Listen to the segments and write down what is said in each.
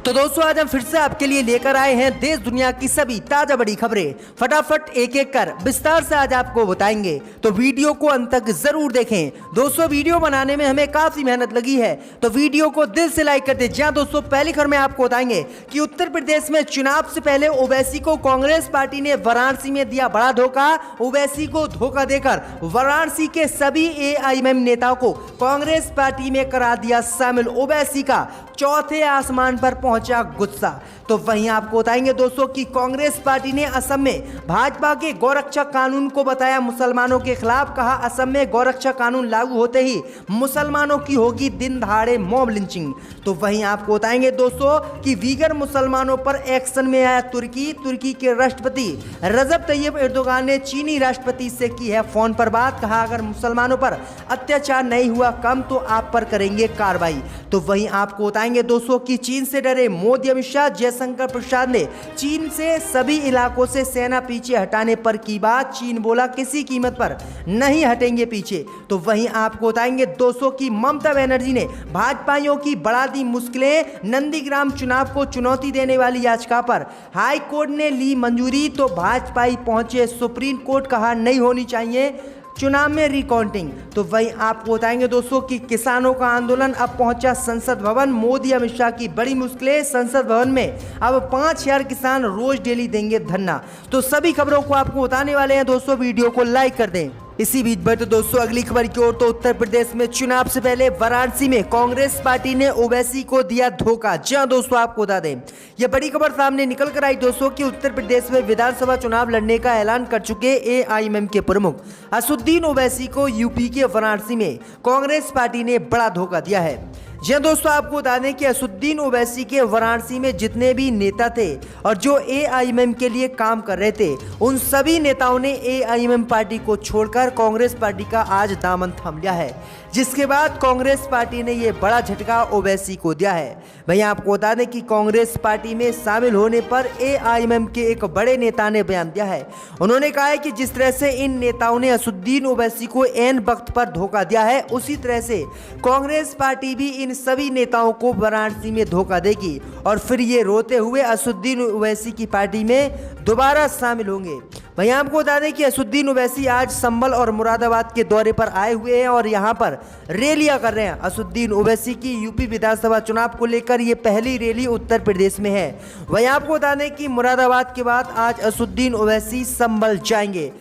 तो दोस्तों आज हम फिर से आपके लिए लेकर आए हैं देश दुनिया की सभी ताजा बड़ी खबरें। फटाफट एक एक कर विस्तार से आज आपको बताएंगे, तो वीडियो को अंत तक जरूर देखें। दोस्तों वीडियो बनाने में हमें काफी मेहनत लगी है, तो वीडियो को दिल से लाइक कर दें। जहां दोस्तों पहली खबर में आपको बताएंगे कि उत्तर प्रदेश में चुनाव से पहले ओवैसी को कांग्रेस पार्टी ने वाराणसी में दिया बड़ा धोखा। ओवैसी को धोखा देकर वाराणसी के सभी एआईएमएम नेताओं को कांग्रेस पार्टी में करा दिया शामिल। ओवैसी का चौथे आसमान पर पहुंचा गुस्सा। तो वहीं आपको बताएंगे दोस्तों कि कांग्रेस पार्टी ने असम में भाजपा के गौरक्षा कानून को बताया मुसलमानों के खिलाफ। कहा असम में गौरक्षा कानून लागू होते ही मुसलमानों की होगी दिन दहाड़े मॉब लिंचिंग। तो वहीं आपको बताएंगे दोस्तों कि वीगर मुसलमानों पर एक्शन में आया तुर्की। तुर्की के राष्ट्रपति रजब तैयब एर्दोगान ने चीनी राष्ट्रपति से की है फोन पर बात। कहा अगर मुसलमानों पर अत्याचार नहीं हुआ कम तो आप पर करेंगे कार्रवाई। तो वहीं आपको बताएंगे दोस्तों कि चीन से डरे मोदी। अमित शाह जयशंकर प्रसाद ने चीन से सभी इलाकों से सेना पीछे हटाने पर की बात। चीन बोला किसी कीमत पर नहीं हटेंगे पीछे। तो वहीं आपको बताएंगे दोस्तों कि ममता बनर्जी ने भाजपाइयों की बढ़ा दी मुश्किलें। नंदीग्राम चुनाव को चुनौती देने वाली याचिका पर हाई कोर्ट ने ली मंजूरी। तो भाजपाई पहुंचे सुप्रीम कोर्ट। कहा नहीं होनी चाहिए चुनाव में रिकाउंटिंग। तो वहीं आपको बताएंगे दोस्तों कि किसानों का आंदोलन अब पहुंचा संसद भवन। मोदी अमित शाह की बड़ी मुश्किलें। संसद भवन में अब 5000 किसान रोज डेली देंगे धरना। तो सभी खबरों को आपको बताने वाले हैं दोस्तों, वीडियो को लाइक कर दें। इसी बीच बढ़ते दोस्तों अगली खबर की ओर। तो उत्तर प्रदेश में चुनाव से पहले वाराणसी में कांग्रेस पार्टी ने ओवैसी को दिया धोखा। जहां दोस्तों आपको बता दें यह बड़ी खबर सामने निकल कर आई दोस्तों कि उत्तर प्रदेश में विधानसभा चुनाव लड़ने का ऐलान कर चुके एआईएमएम के प्रमुख असदुद्दीन ओवैसी को यूपी के वाराणसी में कांग्रेस पार्टी ने बड़ा धोखा दिया है। जी दोस्तों आपको बता दें कि असदुद्दीन ओवैसी के वाराणसी में जितने भी नेता थे और जो एआईएमएम के लिए काम कर रहे थे उन सभी नेताओं ने एआईएमएम पार्टी को छोड़कर कांग्रेस पार्टी का आज दामन थाम लिया है, जिसके बाद कांग्रेस पार्टी ने ये बड़ा झटका ओवैसी को दिया है। भैया आपको बता दें कि कांग्रेस पार्टी में शामिल होने पर एआईएमएम के एक बड़े नेता ने बयान दिया है। उन्होंने कहा है कि जिस तरह से इन नेताओं ने असदुद्दीन ओवैसी को ऐन वक्त पर धोखा दिया है उसी तरह से कांग्रेस पार्टी भी इन सभी नेताओं को वाराणसी में धोखा देगी और फिर ये रोते हुए असदुद्दीन ओवैसी की पार्टी में दोबारा शामिल होंगे। भैया आपको बता दें कि असदुद्दीन ओवैसी आज संभल और मुरादाबाद के दौरे पर आए हुए हैं और यहां पर रैलियां कर रहे हैं। असदुद्दीन ओवैसी की यूपी विधानसभा चुनाव को लेकर ये पहली रैली उत्तर प्रदेश में है। वहीं आपको बता दें कि मुरादाबाद के बाद आज असदुद्दीन ओवैसी संभल जाएंगे।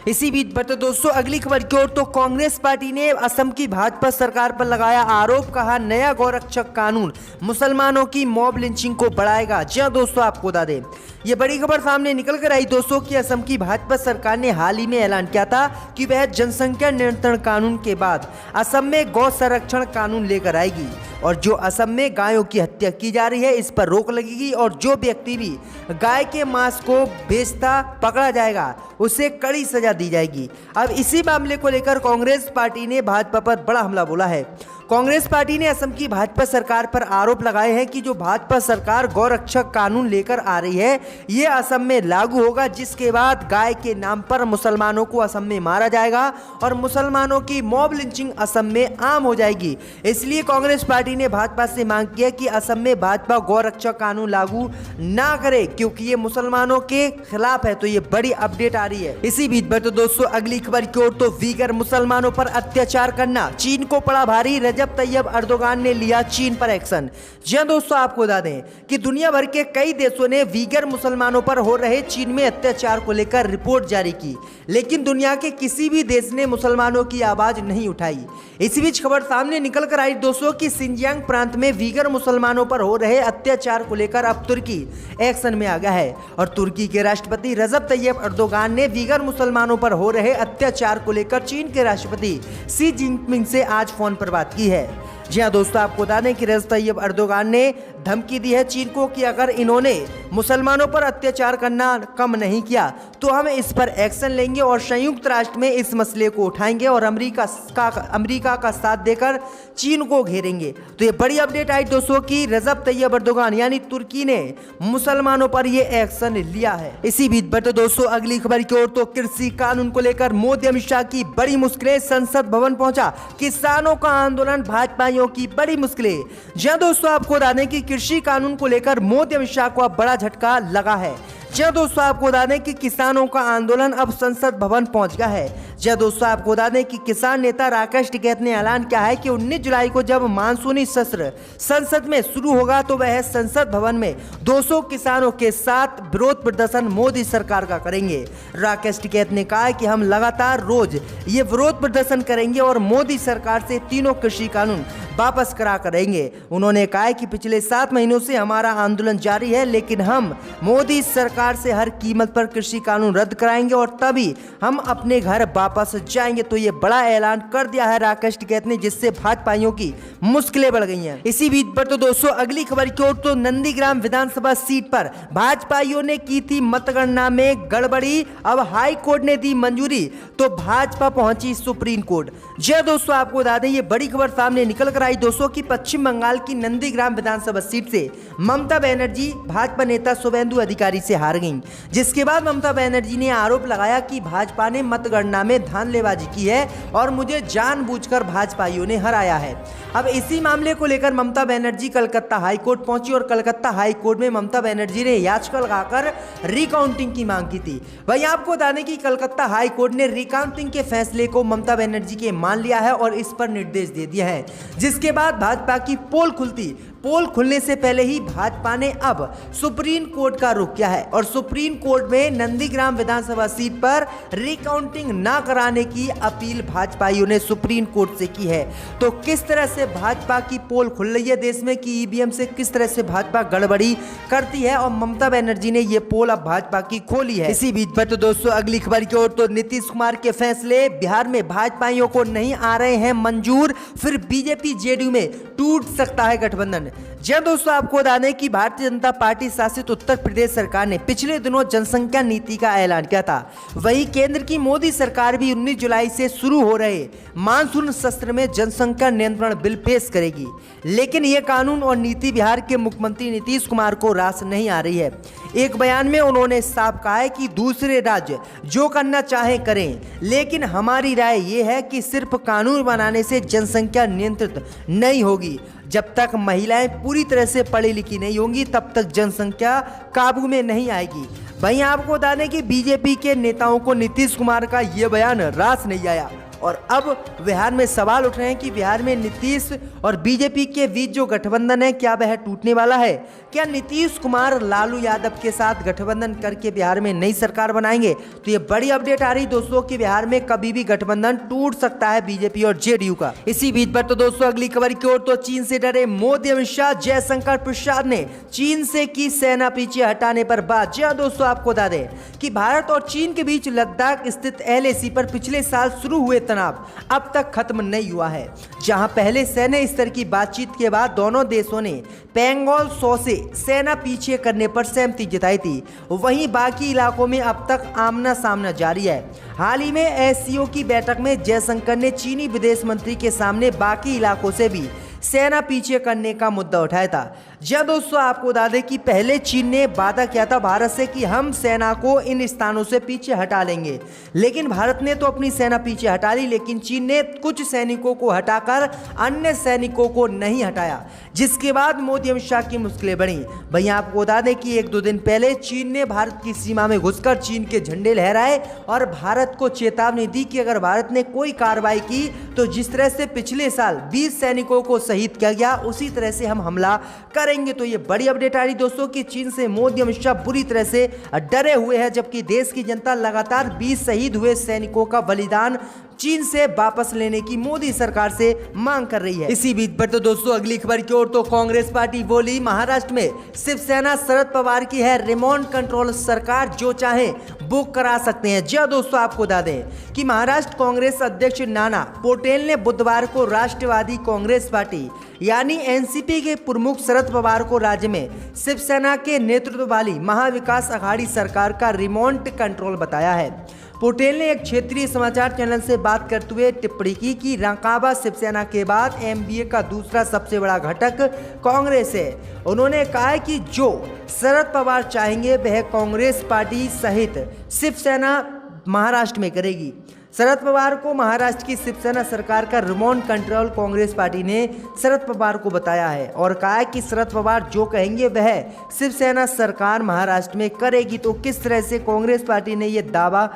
इसी बीच बढ़ते दोस्तों अगली खबर की ओर। तो कांग्रेस पार्टी ने असम की भाजपा सरकार पर लगाया आरोप। कहा नया गौरक्षक कानून मुसलमानों की मॉब लिंचिंग को बढ़ाएगा। जी हां दोस्तों आपको बता दें ये बड़ी खबर सामने निकल कर आई दोस्तों कि असम की भाजपा सरकार ने हाल ही में ऐलान किया था कि वह जनसंख्या नियंत्रण कानून के बाद असम में गौ संरक्षण कानून लेकर आएगी और जो असम में गायों की हत्या की जा रही है इस पर रोक लगेगी और जो व्यक्ति भी गाय के मांस को बेचता पकड़ा जाएगा उसे कड़ी सजा दी जाएगी। अब इसी मामले को लेकर कांग्रेस पार्टी ने भाजपा पर बड़ा हमला बोला है। कांग्रेस पार्टी ने असम की भाजपा सरकार पर आरोप लगाए हैं कि जो भाजपा सरकार गौरक्षक कानून लेकर आ रही है ये असम में लागू होगा, जिसके बाद गाय के नाम पर मुसलमानों को असम में मारा जाएगा और मुसलमानों की मॉब लिंचिंग असम में आम हो जाएगी। इसलिए कांग्रेस पार्टी ने भाजपा से मांग की है कि असम में भाजपा गौरक्षक कानून लागू ना करे क्योंकि ये मुसलमानों के खिलाफ है। तो ये बड़ी अपडेट आ रही है। इसी बीच बढ़ते दोस्तों अगली खबर की ओर। तो वीगर मुसलमानों पर अत्याचार करना चीन को पड़ा भारी। रजब तैयब एर्दोगान ने लिया चीन पर एक्शन। जी हां दोस्तों आपको बता दें कि दुनिया भर के कई देशों ने वीगर मुसलमानों पर हो रहे चीन में अत्याचार को लेकर रिपोर्ट जारी की, लेकिन दुनिया के किसी भी देश ने मुसलमानों की आवाज नहीं उठाई। इसी बीच खबर सामने निकल कर आई दोस्तों कि सिंजियांग प्रांत में वीगर मुसलमानों पर हो रहे अत्याचार को लेकर अब तुर्की एक्शन में आ गया है और तुर्की के राष्ट्रपति रजब तैयब एर्दोगान ने वीगर मुसलमानों पर हो रहे अत्याचार को लेकर चीन के राष्ट्रपति शी जिनपिंग से आज फोन पर बात की है। जी हाँ दोस्तों आपको बता दें कि रजब तैयब एर्दोगान ने धमकी दी है चीन को कि अगर इन्होंने मुसलमानों पर अत्याचार करना कम नहीं किया तो हम इस पर एक्शन लेंगे और संयुक्त राष्ट्र में इस मसले को उठाएंगे और अमेरिका का साथ देकर चीन को घेरेंगे। तो ये बड़ी अपडेट आई दोस्तों कि रजब तैयब एर्दोगान यानी तुर्की ने मुसलमानों पर ये एक्शन लिया है। इसी बीच बढ़ते दोस्तों अगली खबर की ओर। तो कृषि कानून को लेकर मोदी अमित शाह की बड़ी मुश्किलें। संसद भवन पहुंचा किसानों का आंदोलन। भाजपा भाइयों की बड़ी मुश्किलें। जी हां दोस्तों, आपको बता दें कि कृषि कानून को लेकर मोदी अमित शाह को अब बड़ा झटका लगा है। जी हां दोस्तों, आपको बता दें कि किसानों का आंदोलन अब संसद भवन पहुंच गया है। जी हां दोस्तों, आपको बता दें कि किसान नेता राकेश टिकैत ने ऐलान किया है कि 19 जुलाई को जब मानसूनी सत्र संसद में शुरू होगा तो वह संसद भवन में 200 किसानों के साथ विरोध प्रदर्शन मोदी सरकार का करेंगे। राकेश टिकैत ने कहा कि हम लगातार रोज ये विरोध प्रदर्शन करेंगे और मोदी सरकार से तीनों कृषि कानून वापस करा करेंगे। उन्होंने कहा कि पिछले 7 महीनों से हमारा आंदोलन जारी है, लेकिन हम मोदी सरकार से हर कीमत पर कृषि कानून रद्द कराएंगे और तभी हम अपने घर वापस जाएंगे। तो ये बड़ा ऐलान कर दिया है राकेश टिकैत ने, जिससे भाजपाइयों की मुश्किलें बढ़ गई हैं। इसी बीच पर तो दोस्तों अगली खबर की ओर, तो नंदीग्राम विधानसभा सीट पर भाजपाइयों ने की थी मतगणना में गड़बड़ी, अब हाई कोर्ट ने दी मंजूरी, तो भाजपा पहुंची सुप्रीम कोर्ट। जी दोस्तों, आपको बता दें ये बड़ी खबर सामने निकल कर आई दोस्तों की पश्चिम बंगाल की नंदीग्राम विधानसभा सीट से ममता बनर्जी भाजपा नेता शुभेंदु अधिकारी से हार गईं, जिसके बाद ममता बनर्जी ने आरोप लगाया कि भाजपा ने मतगणना में धांधलीबाजी की है और मुझे जानबूझकर भाजपाइयों ने हराया है। अब इसी मामले को लेकर ममता बनर्जी कलकत्ता हाईकोर्ट पहुंची और कलकत्ता हाईकोर्ट में ममता बनर्जी ने याचिका लगाकर रिकाउंटिंग की मांग की थी। वहीं आपको बता दें कि कलकत्ता हाईकोर्ट ने रिकाउंटिंग के फैसले को ममता बनर्जी के मान लिया है और इस पर निर्देश दे दिया है, जिसके बाद भाजपा की पोल खुलने से पहले ही भाजपा ने अब सुप्रीम कोर्ट का रुख किया है और सुप्रीम कोर्ट में नंदीग्राम विधानसभा सीट पर रिकाउंटिंग ना कराने की अपील भाजपाइयों ने सुप्रीम कोर्ट से की है। तो किस तरह से भाजपा की पोल खुल रही है देश में कि ईवीएम से किस तरह से भाजपा गड़बड़ी करती है, और ममता बनर्जी ने ये पोल अब भाजपा की खोली है। इसी बीच पर तो दोस्तों अगली खबर की ओर, तो नीतीश कुमार के फैसले बिहार में भाजपाइयों को नहीं आ रहे हैं मंजूर, फिर बीजेपी जेडीयू में टूट सकता है गठबंधन। जी दोस्तों, आपको बता दें कि भारतीय जनता पार्टी शासित उत्तर प्रदेश सरकार ने पिछले दिनों जनसंख्या नीति का ऐलान किया था। वहीं केंद्र की मोदी सरकार भी 19 जुलाई से शुरू हो रहे मानसून सत्र में जनसंख्या नियंत्रण बिल पेश करेगी, लेकिन यह कानून और नीति बिहार के मुख्यमंत्री नीतीश कुमार को रास नहीं आ रही है। एक बयान में उन्होंने साफ कहा है कि दूसरे राज्य जो करना चाहे करें, लेकिन हमारी राय यह है कि सिर्फ कानून बनाने से जनसंख्या नियंत्रित नहीं होगी। जब तक महिलाएं पूरी तरह से पढ़ी लिखी नहीं होंगी तब तक जनसंख्या काबू में नहीं आएगी। वहीं आपको बता दें कि बीजेपी के नेताओं को नीतीश कुमार का यह बयान रास नहीं आया और अब बिहार में सवाल उठ रहे हैं कि बिहार में नीतीश और बीजेपी के बीच जो गठबंधन है क्या वह टूटने वाला है? क्या नीतीश कुमार लालू यादव के साथ गठबंधन करके बिहार में नई सरकार बनाएंगे? तो ये बड़ी अपडेट आ रही दोस्तों कि बिहार में कभी भी गठबंधन टूट सकता है बीजेपी और जेडीयू का। इसी बीच पर तो दोस्तों अगली खबर की ओर, तो चीन से डरे मोदी अमित शाह, जयशंकर प्रसाद ने चीन से की सेना पीछे हटाने पर बात। जी हाँ दोस्तों, आपको बता दें कि भारत और चीन के बीच लद्दाख स्थित LAC पर पिछले साल शुरू हुए तनाव अब तक खत्म नहीं हुआ है, जहां पहले सैन्य स्तर की बातचीत के बाद दोनों देशों ने पेंगोंग त्सो से सेना पीछे करने पर सहमति जताई थी। वहीं बाकी इलाकों में अब तक आमना सामना जारी है। हाल ही में SCO की बैठक में जयशंकर ने चीनी विदेश मंत्री के सामने बाकी इलाकों से भी सेना पीछे करने का मुद्दा उठाया था। जब दोस्तों आपको बता दें कि पहले चीन ने वादा किया था भारत से कि हम सेना को इन स्थानों से पीछे हटा लेंगे, लेकिन भारत ने तो अपनी सेना पीछे हटा ली, लेकिन चीन ने कुछ सैनिकों को हटाकर अन्य सैनिकों को नहीं हटाया, जिसके बाद मोदी अमित शाह की मुश्किलें बढ़ी। वहीं आपको बता दें कि 1-2 दिन पहले चीन ने भारत की सीमा में घुसकर चीन के झंडे लहराए और भारत को चेतावनी दी कि अगर भारत ने कोई कार्रवाई की तो जिस तरह से पिछले साल 20 सैनिकों को शहीद किया गया उसी तरह से हम हमला करेंगे। तो ये बड़ी अपडेट आ रही दोस्तों कि चीन से मोदी अमित शाह बुरी तरह से डरे हुए हैं, जबकि देश की जनता लगातार 20 शहीद हुए सैनिकों का बलिदान चीन से वापस लेने की मोदी सरकार से मांग कर रही है। इसी बीच पर तो दोस्तों अगली खबर की ओर, तो कांग्रेस पार्टी बोली महाराष्ट्र में शिवसेना शरद पवार की है रिमोट कंट्रोल सरकार, जो चाहे बुक करा सकते हैं। जी दोस्तों, आपको बता दें कि महाराष्ट्र कांग्रेस अध्यक्ष नाना पटोले ने बुधवार को राष्ट्रवादी कांग्रेस पार्टी यानी NCP के प्रमुख शरद पवार को राज्य में शिवसेना के नेतृत्व वाली महाविकास अघाड़ी सरकार का रिमोट कंट्रोल बताया है। पटेल ने एक क्षेत्रीय समाचार चैनल से बात करते हुए टिप्पणी की कि राकांपा शिवसेना के बाद MBA का दूसरा सबसे बड़ा घटक कांग्रेस है। उन्होंने कहा कि जो शरद पवार चाहेंगे वह कांग्रेस पार्टी सहित शिवसेना महाराष्ट्र में करेगी। शरद पवार को महाराष्ट्र की शिवसेना सरकार का रिमोट कंट्रोल कांग्रेस पार्टी ने शरद पवार को बताया है और कहा है कि शरद पवार जो कहेंगे वह शिवसेना सरकार महाराष्ट्र में करेगी। तो किस तरह से कांग्रेस पार्टी ने यह दावा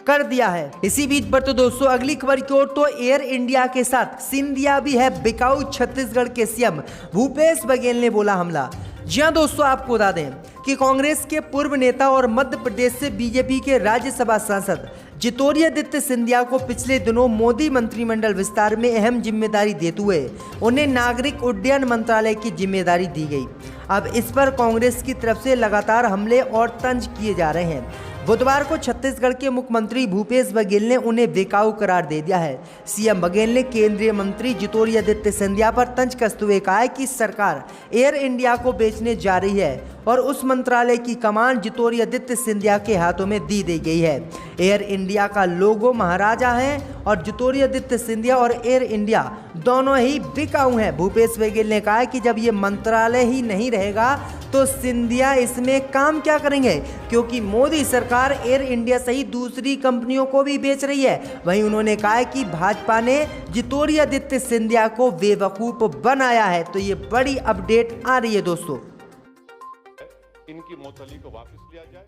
कर दिया है। इसी बीच पर तो दोस्तों अगली खबर की ओर तो एयर इंडिया के साथ सिंधिया भी है बिकाऊ। छत्तीसगढ़ के सीएम भूपेश बघेल ने बोला हमला। जी हां दोस्तों, आपको बता दें कि कांग्रेस के पूर्व नेता और मध्य प्रदेश से बीजेपी के राज्यसभा सांसद ज्योतिरादित्य सिंधिया को पिछले दिनों मोदी मंत्रिमंडल विस्तार में अहम जिम्मेदारी देते हुए उन्हें नागरिक उड्डयन मंत्रालय की जिम्मेदारी दी गई। अब इस पर कांग्रेस की तरफ से लगातार हमले और तंज किए जा रहे हैं। बुधवार को छत्तीसगढ़ के मुख्यमंत्री भूपेश बघेल ने उन्हें बेकाऊ करार दे दिया है। सीएम बघेल ने केंद्रीय मंत्री ज्योतिरादित्य सिंधिया पर तंज कसते हुए कहा है कि सरकार एयर इंडिया को बेचने जा रही है और उस मंत्रालय की कमान ज्योतिरादित्य सिंधिया के हाथों में दी गई है। एयर इंडिया का लोगो महाराजा है और ज्योतिरादित्य सिंधिया और एयर इंडिया दोनों ही बिकाऊ हैं। भूपेश बघेल ने कहा है कि जब ये मंत्रालय ही नहीं रहेगा तो सिंधिया इसमें काम क्या करेंगे, क्योंकि मोदी सरकार एयर इंडिया सहित दूसरी कंपनियों को भी बेच रही है। वहीं उन्होंने कहा है कि भाजपा ने ज्योतिरादित्य सिंधिया को बेवकूफ बनाया है। तो ये बड़ी अपडेट आ रही है दोस्तों। इनकी मोतली को वापस लिया जाए।